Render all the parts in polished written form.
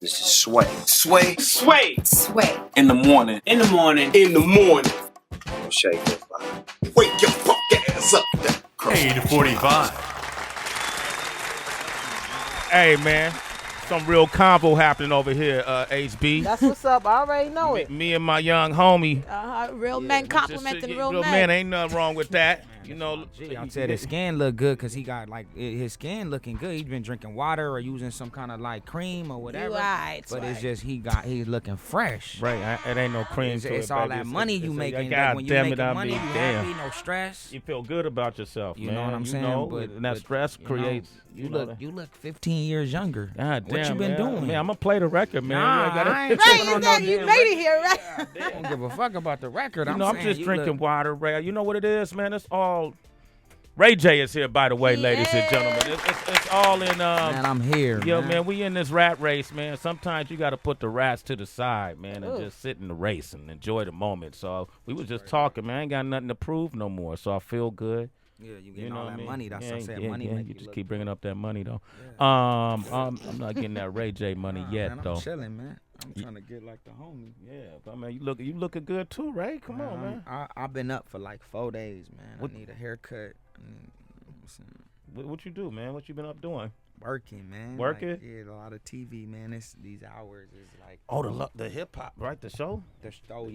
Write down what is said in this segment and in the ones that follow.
This is Sway. Sway. Sway. Sway. In the morning. In the morning. In the morning. Shake your body. Wake your fuck ass up. 8:45. Hey, man. Some real convo happening over here, HB. That's what's up. I already know it. Me and my young homie. Real men complimenting real men. Man, ain't nothing wrong with that. You know, I said his skin look good because he got his skin looking good. He's been drinking water or using some kind of like cream or whatever. But it's just he's looking fresh. Right, it ain't no cream to it. It's all baby. that money you making. God When you damn making it, money, you happy, no stress. You feel good about yourself, You man. know what I'm saying? But that stress creates. You look 15 years younger. God damn, what you been doing? Man, I'm gonna play the record, man. I ain't You made it here, right? I don't give a fuck about the record. I'm just drinking water, Ray. You know what it is, man? It's all. Ray J is here, by the way, ladies and gentlemen. It's all in. Man, I'm here. Yo, man, we in this rat race, man. Sometimes you got to put the rats to the side, man, and just sit in the race and enjoy the moment. So we was just talking, man. I ain't got nothing to prove no more, so I feel good. Yeah, you getting all that money. That's what I said. Money. You just keep bringing up that money, though. Yeah. I'm not getting that Ray J money yet, man, though. I'm chilling, man. I'm trying to get like the homie. Yeah, but man, you looking good too, Ray. Come on, man. I've been up for like 4 days, man. I need a haircut. What you do, man? What you been up doing? Working, man. Working? Like, yeah, a lot of TV, man. These hours is like. Oh, the hip hop, right? The show. That show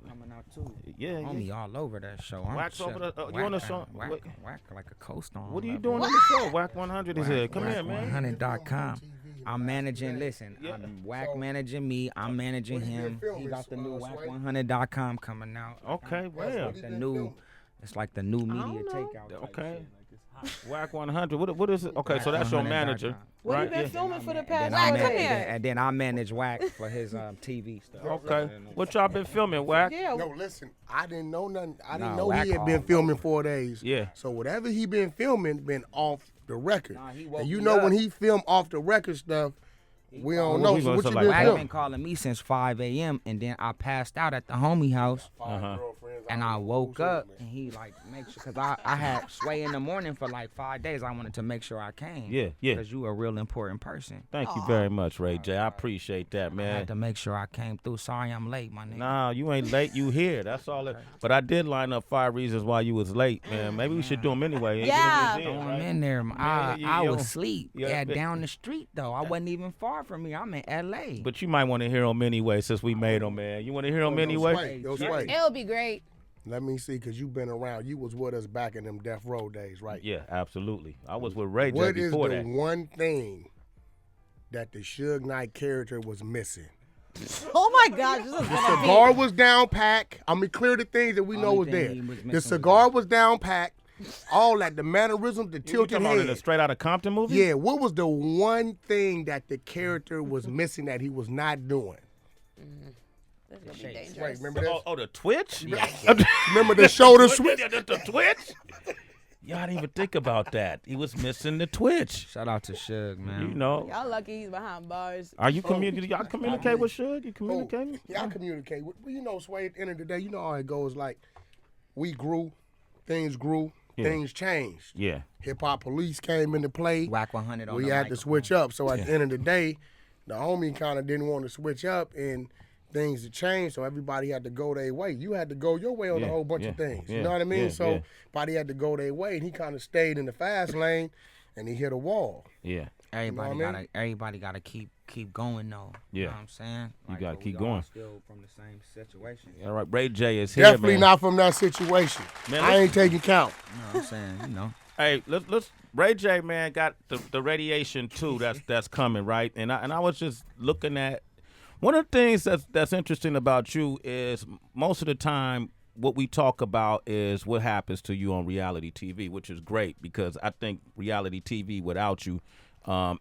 coming out too. Yeah, homie, all over that show. Wax over the. You on the show? Whack like a co-star. What are you doing on the show? Whack 100 is here. Come here, man. 100.com. I'm managing. Listen, I'm Whack managing me. I'm managing him. He got the new Whack100.com coming out. Okay, well. It's like the new media takeout. Okay. Whack 100. What is it? Okay, so that's your manager. What right? you been filming for the past and then I manage Whack for his TV stuff. Okay. What y'all been filming, Whack? Yeah. No, listen, I didn't know nothing. I didn't know he had been filming 4 days. Yeah. So whatever he been filming been off the record. And you me know up. when he filmed off the record stuff, we don't know. So what you been Whack filming? been calling me since 5 a.m. and then I passed out at the homie house. And I woke up and he like make sure because I had Sway in the morning for like 5 days. I wanted to make sure I came. Yeah. Because you a real important person. Thank you very much, Ray J. I appreciate that, I man. had to make sure I came through. Sorry I'm late, my nigga. Nah, you ain't late. You here. That's all. But I did line up 5 reasons why you was late, man. Maybe we should do them anyway. Yeah. Throw him in there. I was asleep. Yeah, down the street though. I wasn't even far from me. I'm in L.A. But you might want to hear them anyway since we made them, man. You want to hear them anyway? Sway. It'll be great. Let me see, because you've been around. You was with us back in them Death Row days, right? Yeah, absolutely. I was with Ray J What is before the that. one thing that the Suge Knight character was missing? Oh my gosh, this is The gonna cigar was down packed. I mean, clear the things that we know was there. The cigar was down packed. All that, the mannerisms, the You tilted talking about in a head. Straight Outta Compton movie? Yeah, what was the one thing that the character was missing that he was not doing? This is gonna be dangerous. Wait, remember this? Oh, the Twitch? Remember the shoulder switch? The Twitch? Y'all didn't even think about that. He was missing the Twitch. Shout out to Suge, man. You know. Y'all lucky he's behind bars. Are you y'all communicate with Suge? You communicate? Yeah, I communicate. Well, you know, Sway, at the end of the day, you know how it goes. Like, we grew, things grew, things changed. Yeah. Hip-hop police came into play. Whack 100 on We the had to microphone. switch up. So at the end of the day, the homie kind of didn't want to switch up, and things had changed, so everybody had to go their way. You had to go your way on a whole bunch of things. You know what I mean? So everybody had to go their way, and he kind of stayed in the fast lane, and he hit a wall. Yeah. Everybody gotta keep going though. Yeah. You know what I'm saying? You gotta keep we going. all still from the same situation. All right, Ray J is here, Definitely man. not from that situation. Man, I ain't taking count. You know what I'm saying? You know. Hey, let's Ray J, man, got the Raydiation 2 that's coming, right? And I was just looking at one of the things that's interesting about you is most of the time what we talk about is what happens to you on reality TV, which is great because I think reality TV without you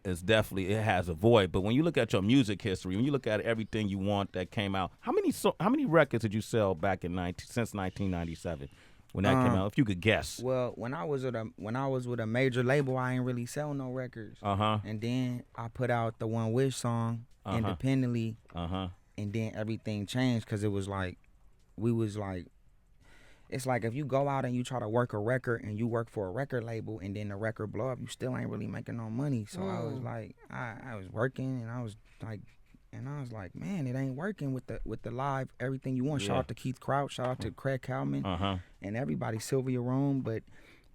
is definitely, it has a void. But when you look at your music history, when you look at everything you want that came out, how many records did you sell back in since 1997 when that came out? If you could guess. Well, when I was with a major label, I ain't really sell no records. And then I put out the One Wish song independently. And then everything changed because it was like it's like if you go out and you try to work a record and you work for a record label and then the record blow up, you still ain't really making no money. So I was like, I was working and I was like And I was like, man, it ain't working with the live everything you want. Shout out to Keith Crouch, shout out to Craig Cowman, and everybody, Sylvia Rome. But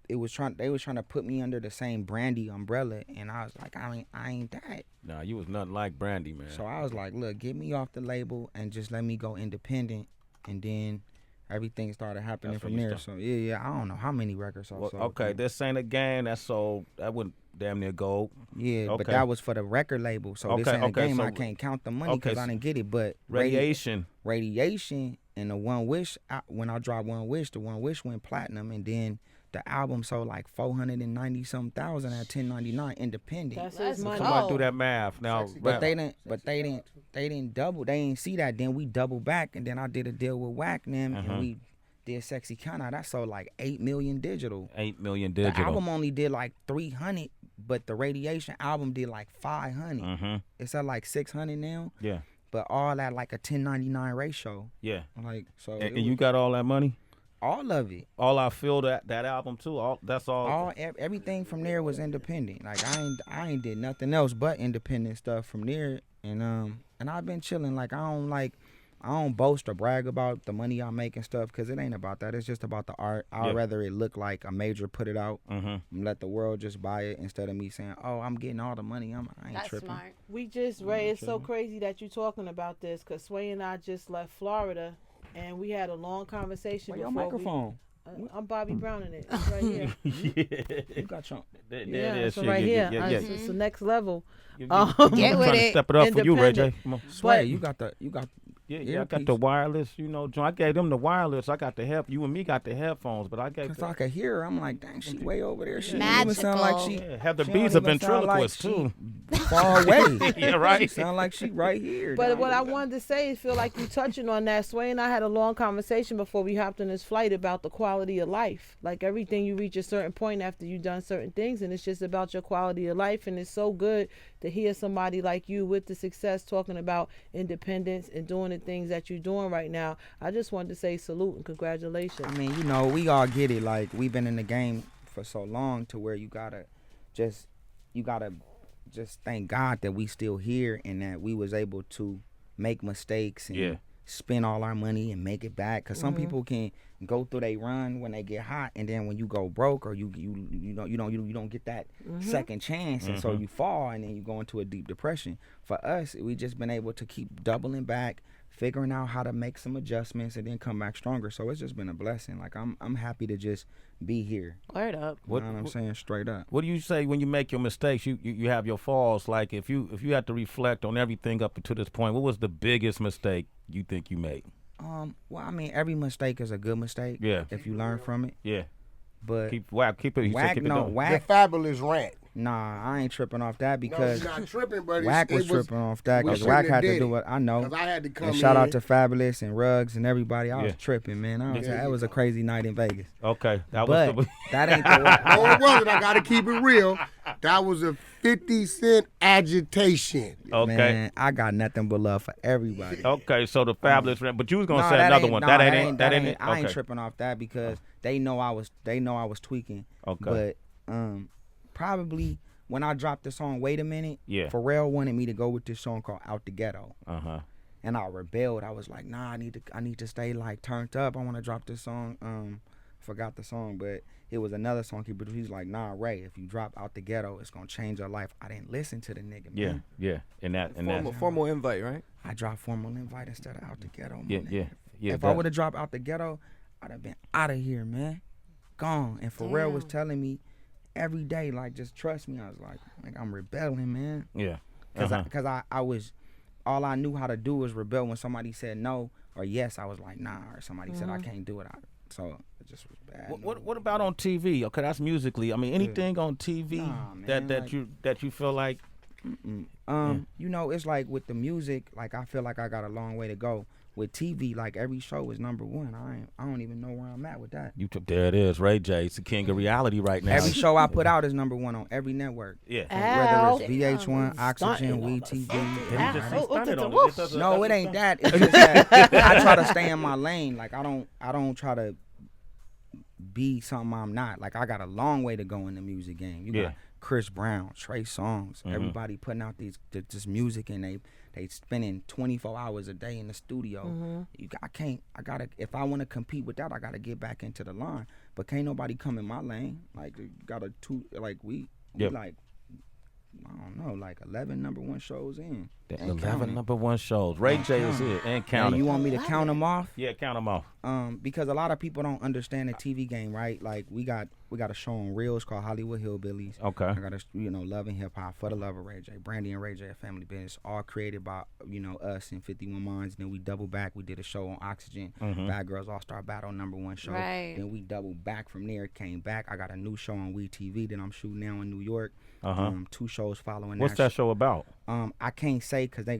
they was trying to put me under the same Brandy umbrella, and I was like, I ain't that. Nah, you was nothing like Brandy, man. So I was like, look, get me off the label and just let me go independent, and then everything started happening from there. So yeah, I don't know how many records I sold. Okay, This Ain't a Game, that went damn near gold. Yeah, but that was for the record label. So This Ain't a Game, so I can't count the money because I didn't get it. But Raydiation, and the One Wish, when I dropped One Wish, the One Wish went platinum, and then the album sold like 490-something thousand at 10.99 independent. That's his money. Come on through that math now. But they didn't double. They didn't see that. Then we doubled back, and then I did a deal with Wack and we did Sexy Kinda. That sold like 8 million digital. 8 million digital. The album only did like 300, but the Raydiation album did like 500. It's at like 600 now. Yeah. But all at like a 10.99 ratio. Yeah. Like so. And you got all that money? All of it. All I feel that album too. That's all. Everything from there was independent. Like I ain't did nothing else but independent stuff from there. And I've been chilling. Like I don't boast or brag about the money I make and stuff because it ain't about that. It's just about the art. I'd rather it look like a major put it out and let the world just buy it instead of me saying, "Oh, I'm getting all the money." I ain't That's tripping. smart. We just, Ray, it's so crazy that you're talking about this because Sway and I just left Florida and we had a long conversation. Where your microphone? I'm Bobby Brown in it. It's right here. You got your. It's right here. It's the next level. Get with it. Step it up for you, Ray J. Come on. Sway, you got. Yeah, I got the wireless, John. I gave them the wireless. I got the you and me got the headphones, but I gave. Cause I could hear her. I'm like, dang, she way over there. She Magical. even sound like she. Have the beats of ventriloquist too. Far away. Yeah, right. She sound like she right here. But what I wanted to say is, feel like you touching on that. Sway and I had a long conversation before we hopped on this flight about the quality of life. Like everything, you reach a certain point after you've done certain things, and it's just about your quality of life. And it's so good to hear somebody like you with the success talking about independence and doing the things that you're doing right now. I just wanted to say salute and congratulations. I mean, we all get it. Like we've been in the game for so long to where you gotta just thank God that we still here and that we was able to make mistakes and spend all our money and make it back. Cause some people can go through they run when they get hot, and then when you go broke or you don't get that second chance, and so you fall and then you go into a deep depression. For us, we just been able to keep doubling back, figuring out how to make some adjustments and then come back stronger. So it's just been a blessing. Like I'm happy to just be here. Word up. You know what I'm saying? Straight up. What do you say when you make your mistakes? You have your falls. Like if you had to reflect on everything up to this point, what was the biggest mistake you think you made? Well, I mean, every mistake is a good mistake. Yeah. If you learn from it. Yeah. But keep it. The Fabulous rant. Nah, I ain't tripping off that because no, you're not tripping, but Wack was tripping off that because Wack had to do it. I know. Because I had to come and shout out to Fabulous and Ruggs and everybody. I was tripping, man. That was a crazy night in Vegas. Okay, that ain't the way. No, it wasn't. I got to keep it real. That was a 50 Cent agitation. Okay. Man, I got nothing but love for everybody. Okay, so the Fabulous rant, but you was gonna say another one. That ain't. I ain't tripping off that because they know I was tweaking. Okay. But probably when I dropped the song Wait a Minute, Pharrell wanted me to go with this song called Out the Ghetto. And I rebelled. I was like, nah, I need to stay like turned up. I want to drop this song. Forgot the song, but it was another song he produced. He's like, nah, Ray, if you drop Out the Ghetto, it's gonna change your life. I didn't listen to the nigga, man. Yeah. And formal invite, right? I dropped Formal Invite instead of Out the Ghetto. Yeah. If I would have dropped Out the Ghetto, I'd have been out of here, man. Gone. And Pharrell was telling me every day, like, just trust me. I was like I'm rebelling, man. Yeah. Because I was, all I knew how to do was rebel. When somebody said no or yes, I was like, nah. Or somebody said I can't do it. So it just was bad. What about on TV? Okay, that's musically. I mean, anything on TV that you feel like. It's like with the music, like I feel like I got a long way to go. With TV, like every show is number one. I don't even know where I'm at with that. There it is, Ray J. It's the king of reality right now. Every show I put out is number one on every network. Yeah. Whether it's VH1, Oxygen, We TV. No, it ain't that. It's just that I try to stay in my lane. Like I don't try to be something I'm not. Like I got a long way to go in the music game. You got Chris Brown, Trey Songz, everybody putting out this music, and they spending 24 hours a day in the studio. If I want to compete with that, I gotta get back into the line. But can't nobody come in my lane. Like we like, I don't know, like 11 #1 shows in. 11 #1 shows. Ray J is here and counting. You want me to count them off? Yeah, count them off. Because a lot of people don't understand the TV game, right? Like we got a show on Reels called Hollywood Hillbillies. Okay. I got Love and Hip Hop, For the Love of Ray J, Brandy and Ray J, a family business, all created by us and 51 Minds. Then we double back. We did a show on Oxygen, Bad Girls All Star Battle #1 show. Right. Then we doubled back from there, came back. I got a new show on We TV that I'm shooting now in New York. 2 shows following. What's that show about? I can't say because they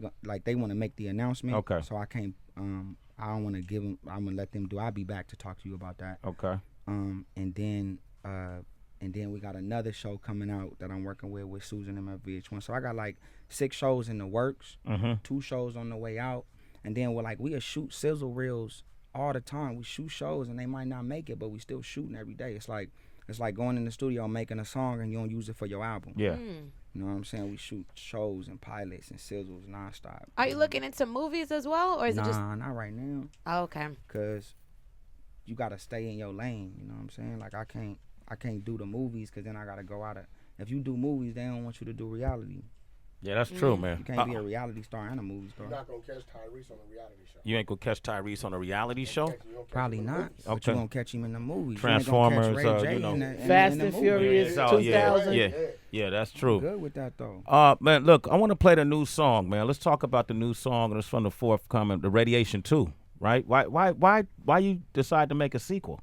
want to make the announcement. Okay. So I can't. I don't want to give them. I'm gonna let them do. I'll be back to talk to you about that. Okay. And then we got another show coming out that I'm working with Susan and my VH1. So I got like 6 shows in the works, 2 shows on the way out, and then we'll shoot sizzle reels all the time. We shoot shows and they might not make it, but we still shooting every day. It's like going in the studio and making a song and you don't use it for your album. Yeah. You know what I'm saying? We shoot shows and pilots and sizzles nonstop. Are you looking into movies as well, or is it just? Nah, not right now. Oh, okay. Cause you gotta stay in your lane. You know what I'm saying? Like I can't do the movies because then I gotta go out of. If you do movies, they don't want you to do reality. Yeah, that's true, man. You can't be a reality star and a movie star. You're not gonna catch Tyrese on a reality show. You ain't gonna catch Tyrese on a reality show? Probably not. But Okay. you gonna catch him in the movies. Transformers, you ain't gonna catch Ray J in the Fast in the and movie. Furious Oh, 2000. Yeah, that's true. I'm good with that though. Man, look, I want to play the new song, man. Let's talk about the new song, and it's from the forthcoming, the Raydiation 2, right? Why you decide to make a sequel?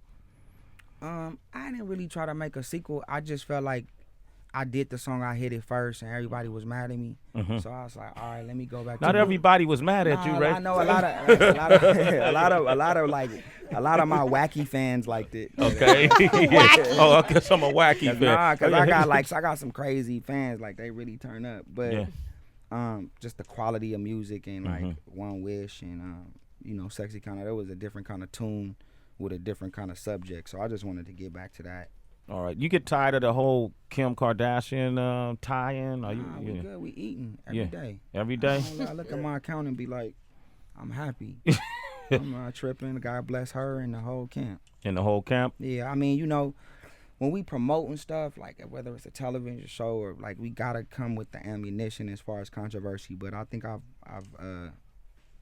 I didn't really try to make a sequel. I just felt like I did the song, I hit it first, and everybody was mad at me. So I was like, all right, let me go back. Not everybody was mad at you, Ray. I know a lot of my wacky fans liked it. Okay. Oh, because I'm a wacky fan. Nah, because I got some crazy fans, like they really turn up. But just the quality of music and like One Wish and Sexy Kind of, there was a different kind of tune with a different kind of subject. So I just wanted to get back to that. All right. You get tired of the whole Kim Kardashian tie-in? We good. We eating every day. Every day? I look at my account and be like, I'm happy. I'm not tripping. God bless her and the whole camp. In the whole camp? Yeah, I mean, when we promoting stuff, like whether it's a television show or like we gotta come with the ammunition as far as controversy. But I think I've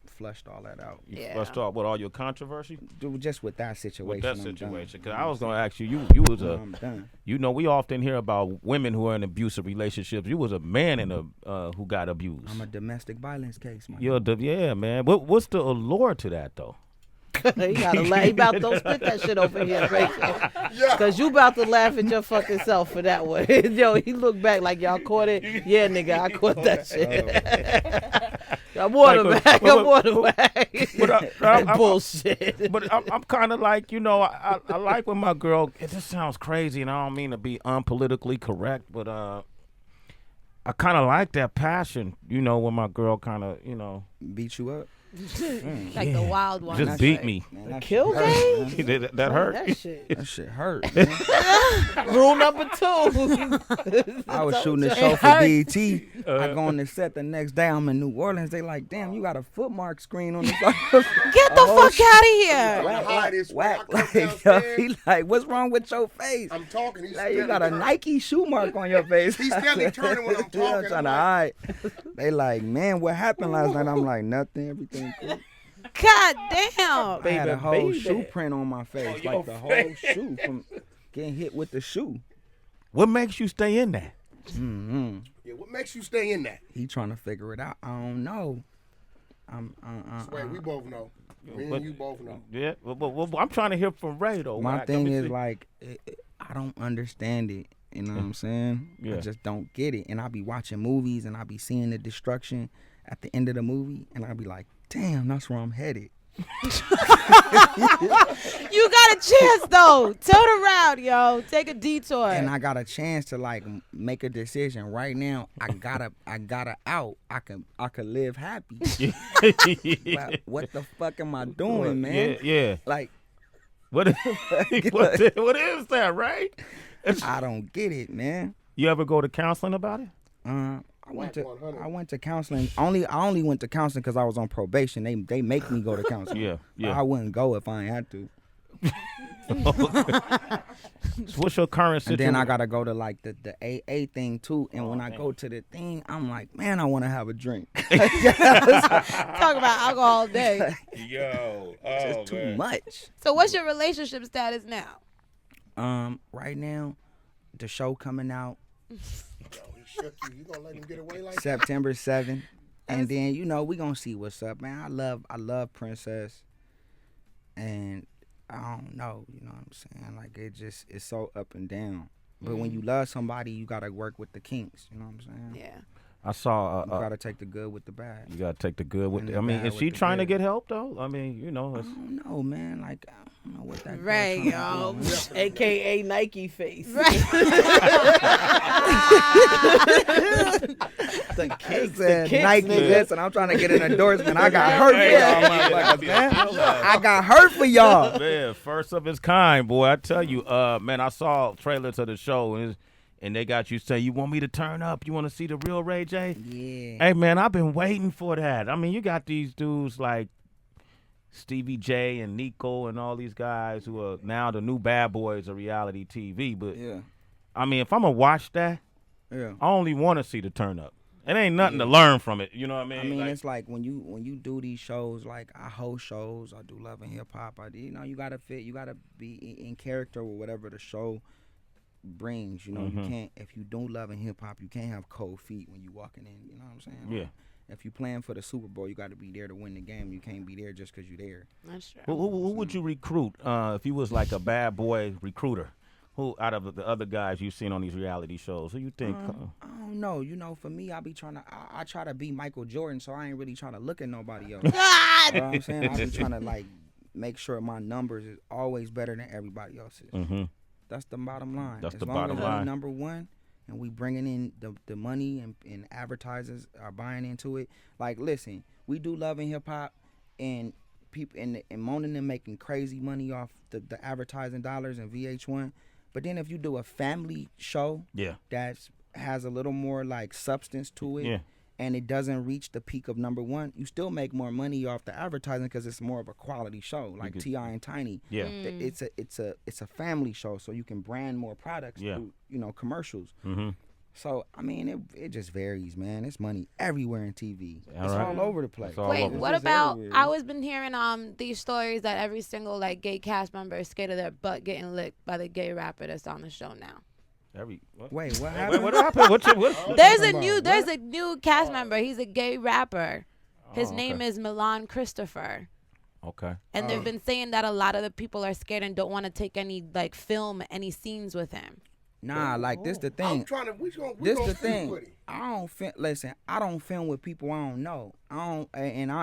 flushed all that out. You flushed out with all your controversy? Just with that situation. With that I'm situation, because done. I was gonna ask you. You was I'm done. We often hear about women who are in abusive relationships. You was a man who got abused. I'm a domestic violence case, man. Yeah, man. What's the allure to that though? He gotta laugh. He about to don't spit that shit over here, Rachel. Cause you about to laugh at your fucking self for that one. Yo, he looked back like y'all caught it. Yeah, nigga, I caught that shit. I'm waterback. Bullshit. But I'm kind of like, I like when my girl. This sounds crazy, and I don't mean to be unpolitically correct, but I kind of like that passion. When my girl kind of, beat you up. Like the wild one. Just beat me. Man, Kill game? that hurt. That shit hurt. Man. Rule number 2. I was shooting the show for BET. I go on the set the next day. I'm in New Orleans. They like, damn, you got a footmark screen on the side. Get the fuck out of here. Whack. Like, yo, he like, what's wrong with your face? I'm talking. He's Like, you got a Nike shoe mark on your face. He's standing turning when I'm talking. I'm trying to hide. They like, man, what happened last night? I'm like, nothing. Everything cool. God damn. I had a whole shoe print on my face, like the whole shoe from getting hit with the shoe. What makes you stay in that? Yeah, what makes you stay in that? He trying to figure it out. I don't know. Wait, we both know. Me and you both know. Yeah, well, I'm trying to hear from Ray though. My Wack. thing is like, I don't understand it. You know what I'm saying? Yeah. I just don't get it. And I be watching movies and I be seeing the destruction at the end of the movie, and I be like, damn, that's where I'm headed. You got a chance though. Turn around, yo. Take a detour. And I got a chance to like make a decision right now. I gotta out. I could live happy. But what the fuck am I doing, man? Yeah. Like, what is that, right? I don't get it, man. You ever go to counseling about it? I went to counseling. I only went to counseling because I was on probation. They make me go to counseling. Yeah. I wouldn't go if I ain't had to. So what's your current situation? And then I gotta go to like the AA thing too. And when I go to the thing, I'm like, man, I want to have a drink. Talk about alcohol all day. Yo, It's too much. So what's your relationship status now? Right now, the show coming out Yo, he shook you. You gonna let him get away like that? September 7th, and then we gonna see what's up, man. I love Princess, and I don't know, you know what I'm saying? Like it's so up and down. But when you love somebody, you gotta work with the kinks. You know what I'm saying? Yeah. I saw. You gotta take the good with the bad. You gotta take the good with. And I mean, bad is with she the trying to good. get help though? I mean, I don't know, man. Like I don't know what that. girl Right, trying to yo. do, man. AKA Nike face. The kicks, Said Nike this, and I'm trying to get an endorsement. I got hurt for y'all, motherfuckers, man. I got hurt for y'all. Man, first of its kind, boy. I tell you, man, I saw a trailer to the show, and they got you saying, you want me to turn up? You want to see the real Ray J? Yeah. Hey, man, I've been waiting for that. I mean, you got these dudes like Stevie J and Nico and all these guys who are now the new bad boys of reality TV. But, Yeah. I mean, if I'm going to watch that, Yeah. I only want to see the turn up. It ain't nothing to learn from it. You know what I mean? I mean, it's like when you do these shows, like I host shows, I do Love and Hip Hop. You gotta fit, you gotta be in character with whatever the show brings. You know, you can't, if you do Love and Hip Hop, you can't have cold feet when you walking in. You know what I'm saying? Yeah. Like, if you playing for the Super Bowl, you got to be there to win the game. You can't be there just because you're there. That's true. Who would you recruit if you was like a bad boy recruiter? Who out of the other guys you've seen on these reality shows? Who you think? I don't know. You know, for me, I try to be Michael Jordan, so I ain't really trying to look at nobody else. You know what I'm saying? I be trying to like make sure my numbers is always better than everybody else's. That's the bottom line. That's as the long bottom as line. we number one and we bringing in the money and advertisers are buying into it. Like, listen, we do Love and Hip Hop, and people and moaning and making crazy money off the advertising dollars and VH1. But then if you do a family show that has a little more like substance to it, and it doesn't reach the peak of number one, you still make more money off the advertising because it's more of a quality show, like T.I. and Tiny. Yeah. It's a family show, so you can brand more products through, commercials. So I mean, it just varies, man. It's money everywhere in TV. It's all over the place. Wait, what about? I always been hearing these stories that every single like gay cast member is scared of their butt getting licked by the gay rapper that's on the show now. Wait, what happened? What happened? There's a new cast member. He's a gay rapper. His name is Milan Christopher. Okay. And they've been saying that a lot of the people are scared and don't want to take any like film any scenes with him. Nah, like this the thing. I'm trying to. This the thing. I don't film with people I don't know.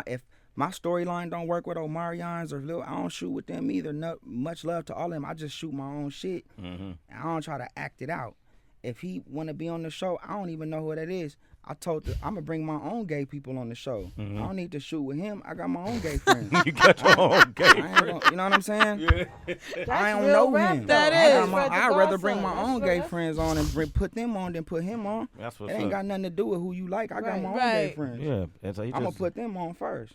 If my storyline don't work with Omarion's or Lil, I don't shoot with them either. Much love to all of them. I just shoot my own shit. And I don't try to act it out. If he want to be on the show, I don't even know who that is. I'm gonna bring my own gay people on the show. I don't need to shoot with him. I got my own gay friends. You got your own gay friends. You know what I'm saying? Yeah. I don't real know rap, him. though. I'd rather bring my own gay friends on and put them on than put him on. That's what's it ain't up. got nothing to do with who you like. I got my own gay friends. Yeah, and so I'm gonna put them on first.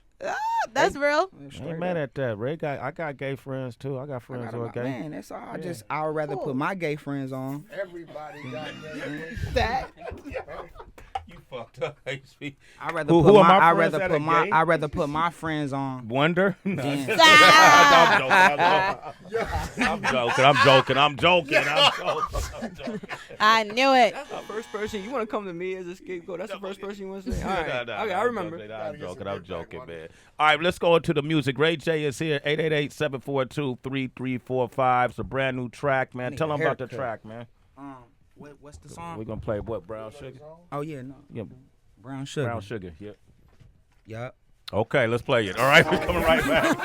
That's real. I ain't mad at that, Ray. I got gay friends too. I got friends who are gay. Man, that's all. I'd rather put my gay friends on. Everybody got That. You fucked up, HP. I'd rather put my friends on. Wonder? No. I'm joking. I knew it. That's the first person you want to come to me as a scapegoat. That's the first person you want to say. All right, okay, I remember. I'm joking, man. All right, let's go into the music. Ray J is here. 888-742-3345. It's a brand new track, man. Tell them about the track, man. What's the song? We're gonna play what? Brown Sugar? Oh yeah, no. Yeah. Brown Sugar. Brown Sugar. Yep. Yup. Okay, let's play it. All right, we're coming right back.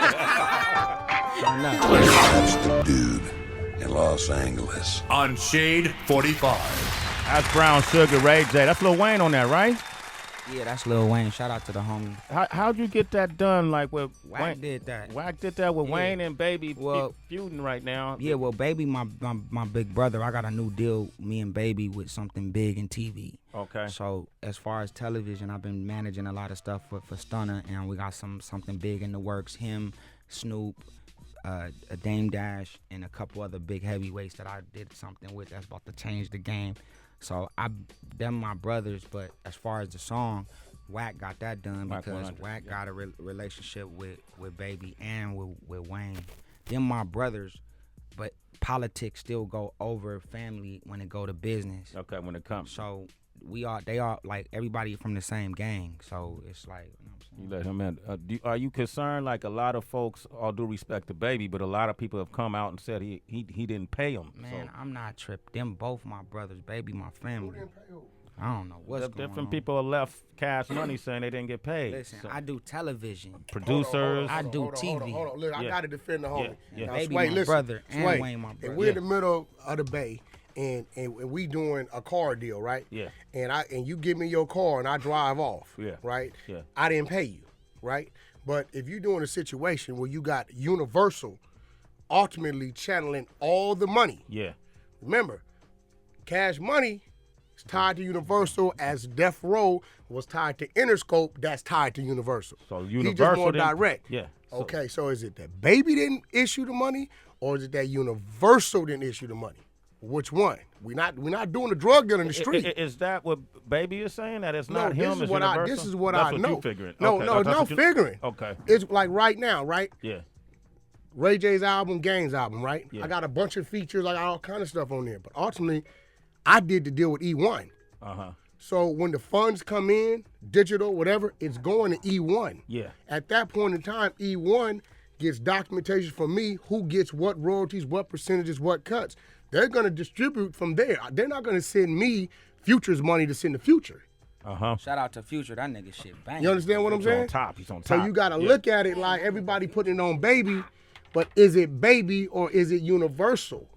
That's the dude in Los Angeles. On Shade 45. That's Brown Sugar, Ray J. That's Lil Wayne on that, right? Yeah, that's Lil Wayne. Shout out to the homie. How'd you get that done? Like with Wack Wayne did that. Wack did that with Wayne and Baby Well, feuding right now. Yeah, well, Baby, my big brother, I got a new deal, me and Baby, with something big in TV. Okay. So as far as television, I've been managing a lot of stuff for Stunner, and we got something big in the works. Him, Snoop, a Dame Dash, and a couple other big heavyweights that I did something with that's about to change the game. So them my brothers, but as far as the song, Wack got that done because Wack got a relationship with Baby and with Wayne. Them my brothers, but politics still go over family when it go to business. Okay, when it comes. So they are like everybody from the same gang. So it's like, you know what I'm saying? You let him in. Are you concerned? Like a lot of folks, all due respect to Baby, but a lot of people have come out and said he didn't pay him. Man, so. I'm not tripped. Them both my brothers, Baby my family. I don't know what's going on. Different people are left cash money saying they didn't get paid. Listen, I do television. Producers. I do TV. Hold on. Look, I got to defend the homie. Yeah. Now, Baby Sway, my listen, brother and Sway, Wayne my brother. And we're in the middle of the Bay. And we doing a car deal, right? Yeah. And you give me your car and I drive off. Yeah. Right? Yeah. I didn't pay you, right? But if you're doing a situation where you got Universal ultimately channeling all the money. Yeah. Remember, Cash Money is tied to Universal as Death Row was tied to Interscope, that's tied to Universal. So Universal He just more direct. Yeah. Okay, so is it that Baby didn't issue the money, or is it that Universal didn't issue the money? Which one? We're not doing a drug deal in the street. Is that what Baby is saying? That it's not him? This is what I know. That's what you figuring. No, Okay. no, it's not figuring. Okay. It's like right now, right? Yeah. Ray J's album, Game's album, right? Yeah. I got a bunch of features, I got all kind of stuff on there. But ultimately, I did the deal with E1. Uh-huh. So when the funds come in, digital, whatever, it's going to E1. Yeah. At that point in time, E1 gets documentation from me, who gets what royalties, what percentages, what cuts. They're going to distribute from there. They're not going to send me Future's money to send the Future. Uh-huh. Shout out to Future, that nigga shit bang. You understand what I'm saying? He's on top. So you got to look at it like everybody putting it on Baby, but is it Baby or is it Universal?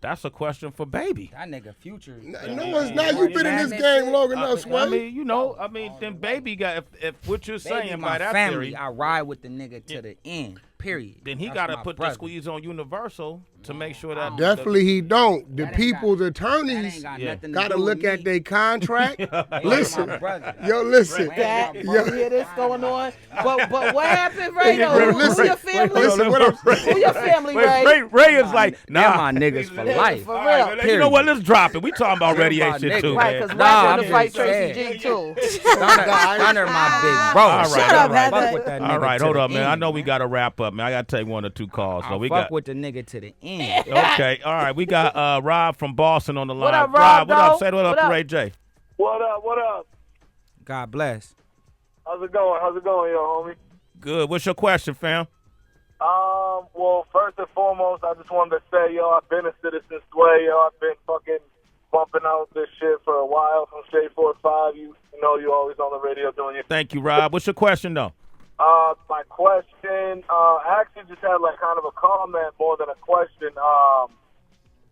That's a question for Baby. That nigga Future. No, it's not. You've been in this game long enough, Sway. I mean, then Baby got, if what you're saying by that family, theory. I ride with the nigga to the end, period. Then he got to put the squeeze on Universal to make sure that. Definitely he don't. The people's attorneys got to look at their contract. Listen. Yo, listen. You hear this going on? But what happened, Ray? Who your family? Who your family, Ray? Ray is like, nah, my niggas for life. For real. You know what? Let's drop it. We talking about Raydiation too, Right, man. because Wack want to fight Tracy G too. Stunner my big bro. All right, Shut up, man. all right, hold up, man. I know we got to wrap up, man. I got to take one or two calls. So we fuck with the nigga to the end. Okay, all right. We got Rob from Boston on the line. What up, Rob? What up? Say what up to Ray J. What up? God bless. How's it going, yo, homie? Good. What's your question, fam? Well, first and foremost, I just wanted to say, yo, I've been a Citizen Sway, yo. I've been fucking bumping out this shit for a while from Shade 45. You know, you always on the radio doing your. Thank you, Rob. What's your question, though? My question, I actually just had like kind of a comment more than a question.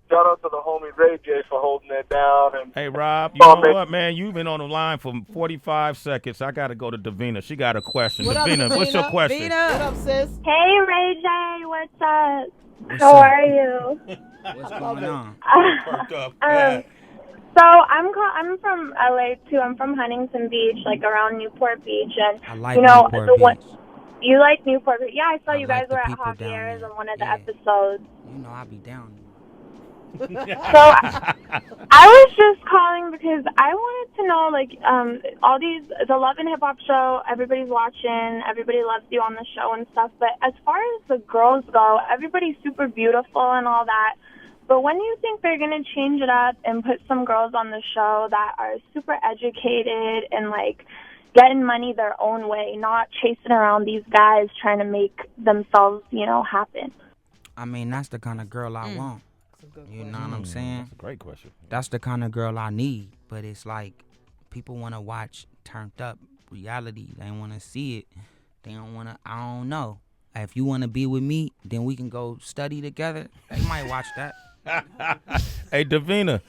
Shout out to the homie Ray J for holding it down. And hey, Rob, you know what, man? You've been on the line for 45 seconds. I got to go to Davina. She got a question. Davina, what's your question? What up, sis? Hey, Ray J, what's up? How are you? What's going on? So I'm from LA too. I'm from Huntington Beach, like around Newport Beach, and I like Newport Beach. You like Newport Beach? Yeah, I saw you like guys were at people down Javier's there. on one of the episodes. You know I be down. So I was just calling because I wanted to know, like, all these, the Love and Hip Hop show, everybody's watching, everybody loves you on the show and stuff, but as far as the girls go, everybody's super beautiful and all that, but when do you think they're going to change it up and put some girls on the show that are super educated and, like, getting money their own way, not chasing around these guys trying to make themselves, you know, happen? I mean, that's the kind of girl I want. You know what I'm saying? That's a great question. That's the kind of girl I need. But it's like people want to watch turned up reality. They want to see it. They don't want to, I don't know. If you want to be with me, then we can go study together. They might watch that. Hey, Davina.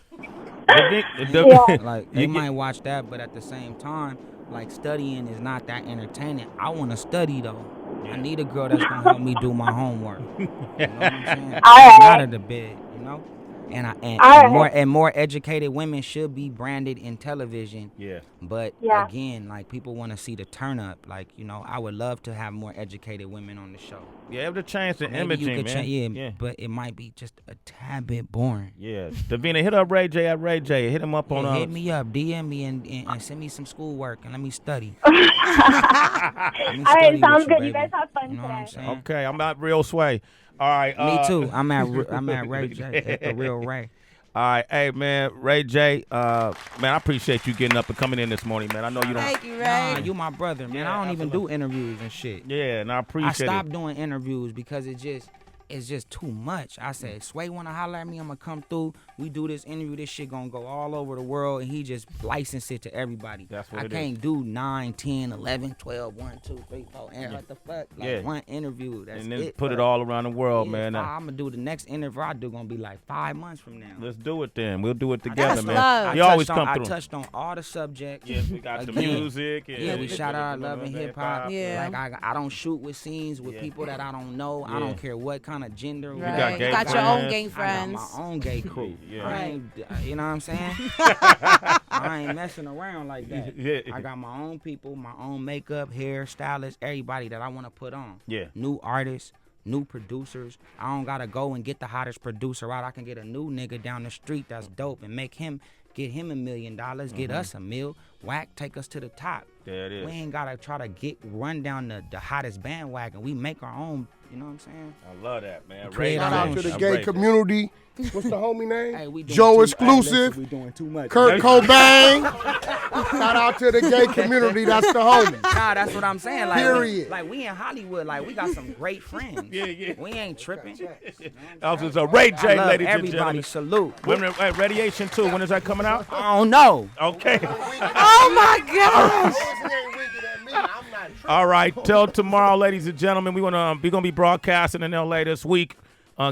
Like they might watch that, but at the same time, like studying is not that entertaining. I want to study though. I need a girl that's gonna help me do my homework. You know what I'm saying? I'm out of the bed, you know. And more educated women should be branded in television. Yeah. But again, like people want to see the turn up. Like, you know, I would love to have more educated women on the show. Yeah, able to change the imaging, man. Yeah, but it might be just a tad bit boring. Yeah. Davina, hit up Ray J at Ray J. Hit him up on hit me up, DM me and send me some schoolwork and let me study. All right, sounds good. You guys have fun today. What I'm saying? Okay, I'm at Real Sway. All right. Me too. I'm at Ray J. At the Real Ray. All right, hey man, Ray J, man, I appreciate you getting up and coming in this morning, man. I know you don't. Thank you, Ray. Nah, you my brother, man. I don't even do interviews and shit. Yeah, and I appreciate it. I stopped doing interviews because it's just too much. I said, Sway wanna holler at me, I'm gonna come through. We do this interview, this shit gonna go all over the world, and he just licensed it to everybody. That's what I can't do 9, 10, 11, 12, 1, 2, 3, 4, and what the fuck? Like one interview. That's and then it. Put it all around the world, man. I'm gonna do the next interview I do gonna be like 5 months from now. Let's do it then. We'll do it together, That's man. love. You always come through. I touched on all the subjects. Yes, we got the music. Yeah, we shout out Love and Hip Hop. Yeah. Like I don't shoot with scenes with people that I don't know. I don't care what kind of gender. Right. You got your own gay friends. I got my own gay crew. Right. You know what I'm saying? I ain't messing around like that. Yeah. I got my own people, my own makeup, hair, stylist, everybody that I want to put on. Yeah. New artists, new producers. I don't got to go and get the hottest producer out. I can get a new nigga down the street that's dope and get him $1 million, get us $1 million, whack, take us to the top. There it is. We ain't got to try to run down the hottest bandwagon. We make our own, you know what I'm saying? I love that, man. Shout out to the gay community. What's the homie name? Hey, we doing Joe Exclusive. We doing too much. Kurt Cobain. Shout out to the gay community. That's the homie. Nah, that's what I'm saying. Like, Period. We in Hollywood. Like, we got some great friends. Yeah. We ain't tripping. That was a Ray J, ladies and everybody. gentlemen. Salute. Radiation 2, when is that coming out? I don't know. Okay. Oh my gosh. All right, till tomorrow, ladies and gentlemen. We're gonna be broadcasting in LA this week.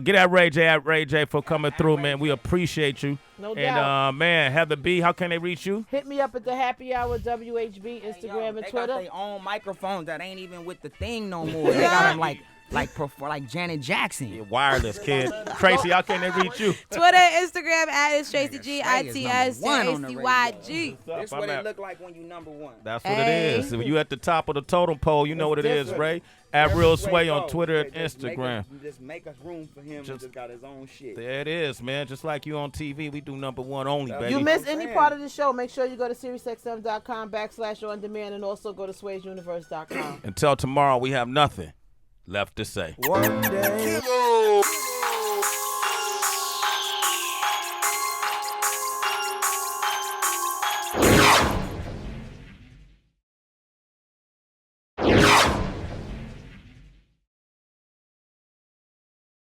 Get at Ray J for coming through, man. We appreciate you. No doubt. And man, Heather B, how can they reach you? Hit me up at the Happy Hour WHB, Instagram and they Twitter. Got their own microphones that ain't even with the thing no more. They got them like Janet Jackson. Yeah, wireless, kid. Tracy, how can they reach you? Twitter, Instagram, @it's Tracy G, ITSJACYG. That's what it look like when you number one. That's what it is. When you at the top of the totem pole, you know what it is, Ray. At Real Sway on Twitter and Instagram. Just make us room for him. Just got his own shit. There it is, man. Just like you on TV, we do number one only, baby. You miss any part of the show, make sure you go to SiriusXM.com/on-demand and also go to Sway'sUniverse.com. Until tomorrow, we have nothing left to say. One day.